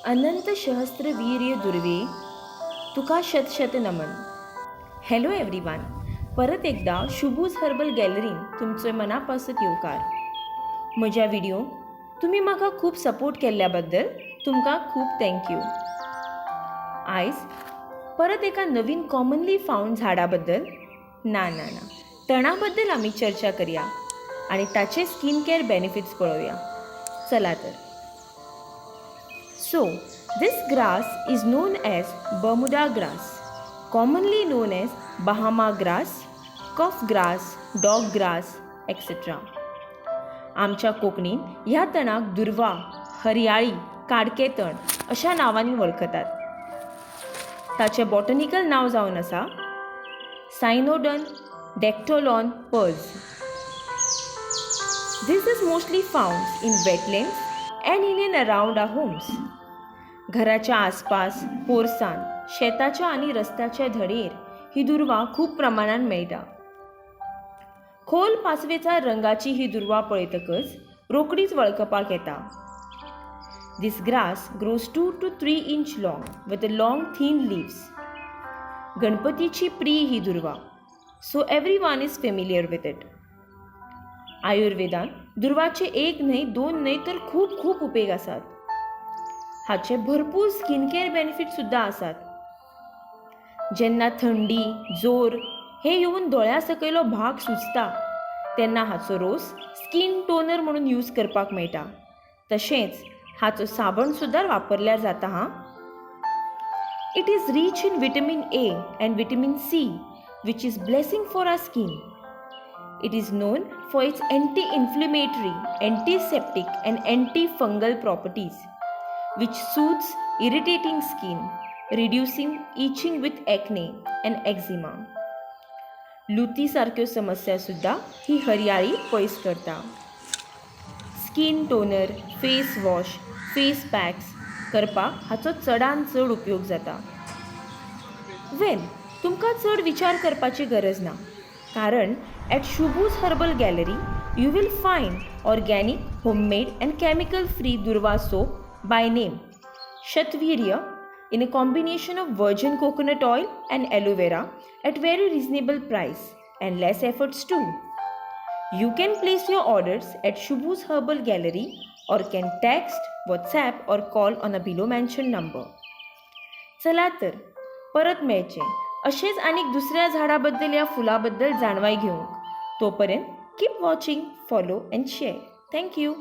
अनंत सहस्त्र वीर्य दुर्वे तुका शत शत नमन. हॅलो एव्हरीवन, परत एकदा शुभूज हर्बल गॅलरीन तुमचे मनापासून येवकार. म्हज्या व्हिडिओ तुम्ही म्हाका खूप सपोर्ट केल्ल्याबद्दल तुमकां खूप थँक्यू. आयज परत एका नवीन कॉमनली फाउंड झाडा बद्दल ना तणा बद्दल आमी चर्चा करूया आणि ताचे स्किन केअर बेनिफिट्स पळोवया. चला तर. So, this grass is known as Bermuda grass, commonly known as Bahama grass, cuff grass, dog grass, etc. आमच्या कोंकणीन ह्या तणाक दुर्वा, हरयाळी, काडके तण अशा नावांनी वळखतात. ताचे बॉटनिकल नाव जावन आसा सायनोडन डेक्टोलॉन purge. This is mostly found in wetlands and in and around our homes. घराच्या आसपास, पोरसांत, शेताच्या आणि रस्त्याच्या धडेर ही दुर्वा खूप प्रमाणात मेळटा. खोल पाचवेचा रंगाची ही दुर्वा पळयतकच रोकडीच वळखपाक येता. This grass grows 2 to 3 inch long with a long thin leaves. गणपतीची प्रिय ही दुर्वा, so everyone is familiar with it. आयुर्वेदान दुर्वाचे एक न्हय, दोन न्हय तर खूप उपेग आसात. हाचे भरपूर स्किन केअर बेनिफिट सुद्धा आसात. जेन्ना थंडी, जोर हे येऊन दोळ्या सकयलो भाग सुजता तेन्ना हाचो रोस स्किन टोनर म्हणून यूज करपाक मेळटा. तशेंच हाचो साबण सुद्धा वापरल्या जाता. It is rich in vitamin A and vitamin C which is blessing for our skin. It is known for its anti-inflammatory, antiseptic and antifungal properties, which soothes irritating skin, reducing itching with acne and eczema. लुती सारक्यो समस्या सुद्धा ही हरयाळी पयस करता. Skin toner, face wash, face packs करपाक हाचो चडान चड उपयोग जाता. तुमकां चड विचार करपाची गरज ना, कारण at Shubhu's Herbal Gallery you will find organic, homemade and chemical-free Durva soap by name Shatvirya in a combination of virgin coconut oil and aloe vera at very reasonable price and less efforts too. You can place your orders at Shubhu's Herbal Gallery or can text, WhatsApp or call on a below mentioned number. चला तर परत मेळचे असेच अनेक दुसऱ्या झाडाबद्दल या फुलाबद्दल जाणवाई घेऊन. तोपर्यंत keep watching, follow and share. Thank you.